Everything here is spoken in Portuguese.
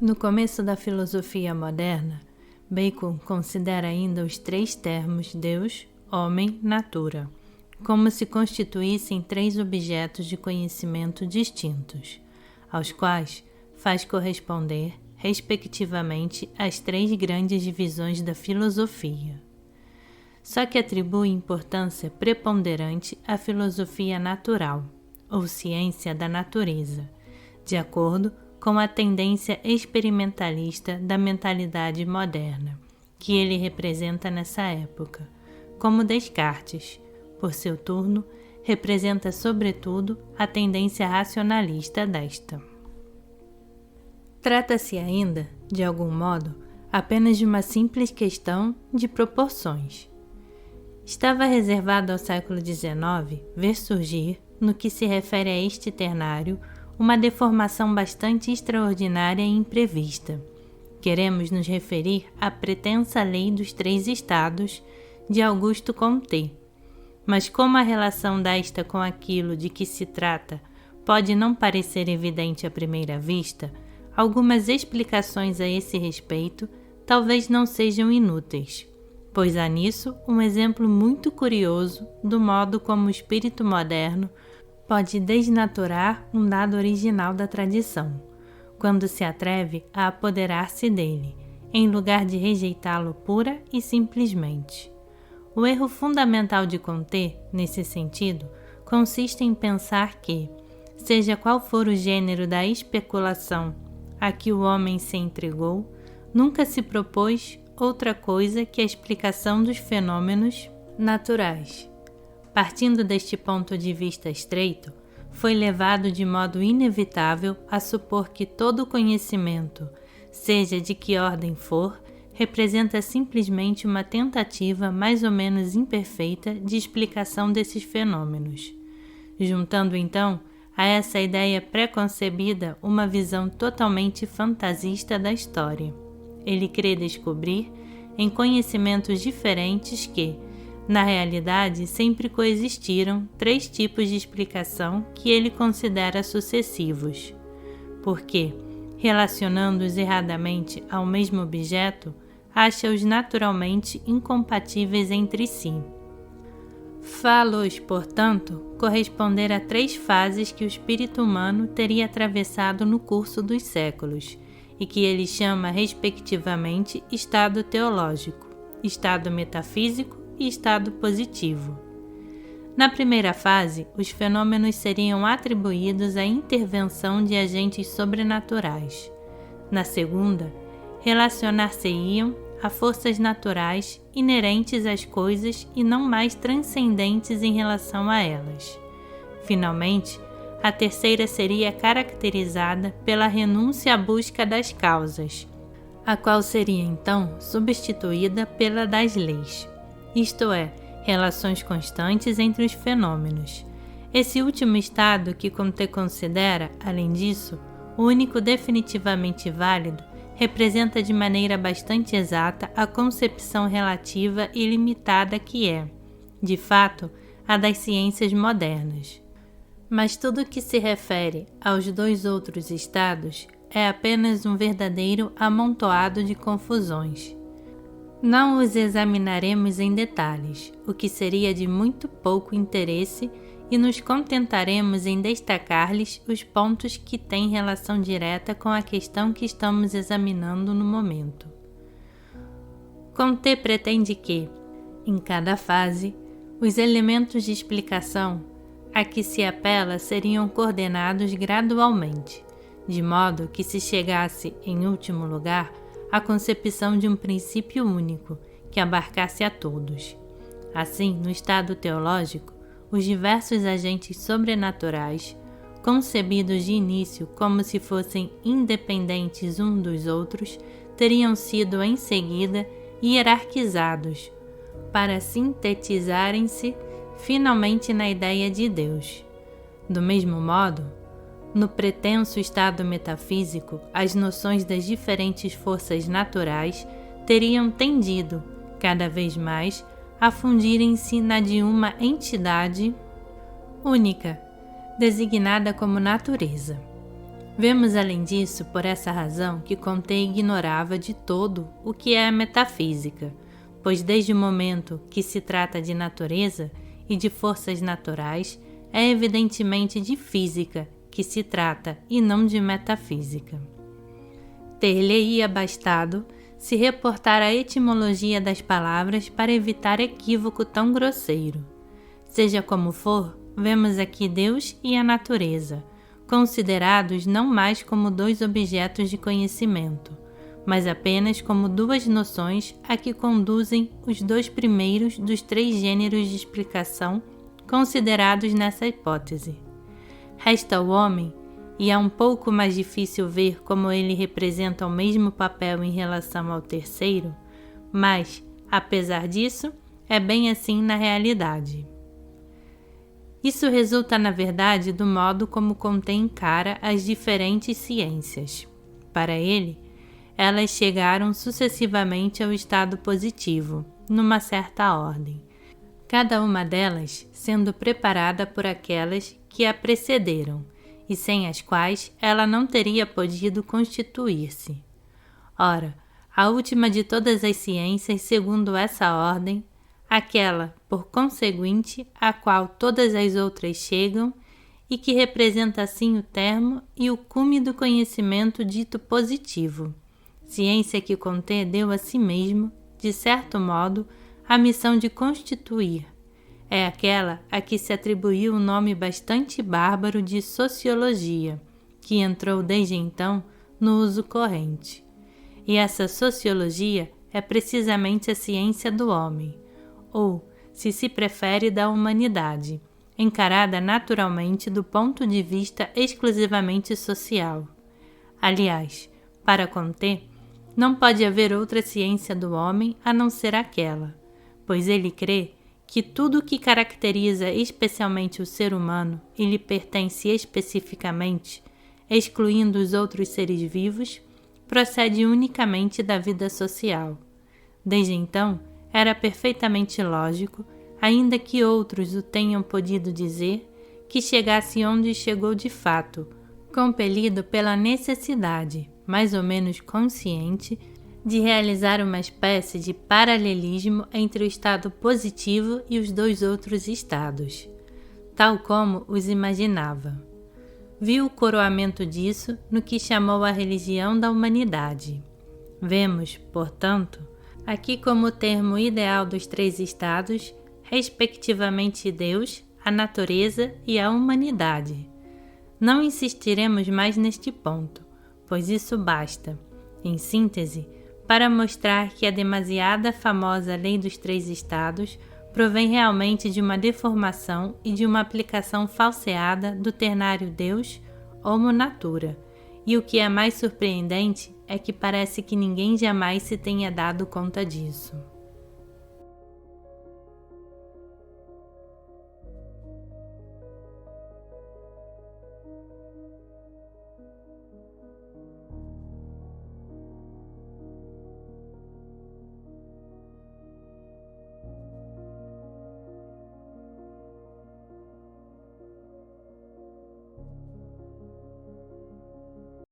No começo da filosofia moderna, Bacon considera ainda os três termos Deus, homem, natura, como se constituíssem três objetos de conhecimento distintos, aos quais faz corresponder, respectivamente, as três grandes divisões da filosofia. Só que atribui importância preponderante à filosofia natural, ou ciência da natureza, de acordo com a tendência experimentalista da mentalidade moderna, que ele representa nessa época, como Descartes, por seu turno, representa sobretudo a tendência racionalista desta. Trata-se ainda, de algum modo, apenas de uma simples questão de proporções. Estava reservado ao século XIX ver surgir, no que se refere a este ternário, uma deformação bastante extraordinária e imprevista. Queremos nos referir à pretensa lei dos três estados de Auguste Comte, mas como a relação desta com aquilo de que se trata pode não parecer evidente à primeira vista, algumas explicações a esse respeito talvez não sejam inúteis, pois há nisso um exemplo muito curioso do modo como o espírito moderno pode desnaturar um dado original da tradição, quando se atreve a apoderar-se dele, em lugar de rejeitá-lo pura e simplesmente. O erro fundamental de Comte, nesse sentido, consiste em pensar que, seja qual for o gênero da especulação a que o homem se entregou, nunca se propôs outra coisa que a explicação dos fenômenos naturais. Partindo deste ponto de vista estreito, foi levado de modo inevitável a supor que todo conhecimento, seja de que ordem for, representa simplesmente uma tentativa mais ou menos imperfeita de explicação desses fenômenos, juntando então a essa ideia preconcebida uma visão totalmente fantasista da história. Ele crê descobrir, em conhecimentos diferentes que, na realidade, sempre coexistiram três tipos de explicação que ele considera sucessivos, porque, relacionando-os erradamente ao mesmo objeto, acha-os naturalmente incompatíveis entre si. Fá-los, portanto, corresponder a três fases que o espírito humano teria atravessado no curso dos séculos, e que ele chama respectivamente estado teológico, estado metafísico e estado positivo. Na primeira fase, os fenômenos seriam atribuídos à intervenção de agentes sobrenaturais. Na segunda, relacionar-se-iam a forças naturais inerentes às coisas e não mais transcendentes em relação a elas. Finalmente, a terceira seria caracterizada pela renúncia à busca das causas, a qual seria então substituída pela das leis, isto é, relações constantes entre os fenômenos. Esse último estado que Comte considera, além disso, o único definitivamente válido, representa de maneira bastante exata a concepção relativa e limitada que é, de fato, a das ciências modernas. Mas tudo o que se refere aos dois outros estados é apenas um verdadeiro amontoado de confusões. Não os examinaremos em detalhes, o que seria de muito pouco interesse, e nos contentaremos em destacar-lhes os pontos que têm relação direta com a questão que estamos examinando no momento. Comte pretende que, em cada fase, os elementos de explicação a que se apela seriam coordenados gradualmente, de modo que se chegasse, em último lugar, à concepção de um princípio único que abarcasse a todos. Assim, no estado teológico, os diversos agentes sobrenaturais, concebidos de início como se fossem independentes uns dos outros, teriam sido em seguida hierarquizados, para sintetizarem-se finalmente na ideia de Deus. Do mesmo modo, no pretenso estado metafísico, as noções das diferentes forças naturais teriam tendido, cada vez mais, a fundirem-se na de uma entidade única, designada como natureza. Vemos além disso, por essa razão, que Comte ignorava de todo o que é a metafísica, pois desde o momento que se trata de natureza e de forças naturais, é evidentemente de física que se trata e não de metafísica. Ter-lhe-ia bastado se reportar a etimologia das palavras para evitar equívoco tão grosseiro. Seja como for, vemos aqui Deus e a natureza, considerados não mais como dois objetos de conhecimento, mas apenas como duas noções a que conduzem os dois primeiros dos três gêneros de explicação considerados nessa hipótese. Resta o homem, e é um pouco mais difícil ver como ele representa o mesmo papel em relação ao terceiro, mas, apesar disso, é bem assim na realidade. Isso resulta, na verdade, do modo como Comte encara as diferentes ciências. Para ele, elas chegaram sucessivamente ao estado positivo, numa certa ordem, cada uma delas sendo preparada por aquelas que a precederam, e sem as quais ela não teria podido constituir-se. Ora, a última de todas as ciências, segundo essa ordem, aquela, por conseguinte, a qual todas as outras chegam e que representa assim o termo e o cume do conhecimento dito positivo, ciência que Comte deu a si mesmo, de certo modo, a missão de constituir. É aquela a que se atribuiu o nome bastante bárbaro de sociologia, que entrou desde então no uso corrente. E essa sociologia é precisamente a ciência do homem, ou, se prefere, da humanidade, encarada naturalmente do ponto de vista exclusivamente social. Aliás, para Comte, não pode haver outra ciência do homem a não ser aquela, pois ele crê que tudo o que caracteriza especialmente o ser humano e lhe pertence especificamente, excluindo os outros seres vivos, procede unicamente da vida social. Desde então, era perfeitamente lógico, ainda que outros o tenham podido dizer, que chegasse onde chegou de fato, compelido pela necessidade, mais ou menos consciente, de realizar uma espécie de paralelismo entre o estado positivo e os dois outros estados, tal como os imaginava. Viu o coroamento disso no que chamou a religião da humanidade. Vemos, portanto, aqui como termo ideal dos três estados, respectivamente Deus, a natureza e a humanidade. Não insistiremos mais neste ponto, pois isso basta, em síntese, para mostrar que a demasiada famosa lei dos três estados provém realmente de uma deformação e de uma aplicação falseada do ternário Deus, homo natura, e o que é mais surpreendente é que parece que ninguém jamais se tenha dado conta disso.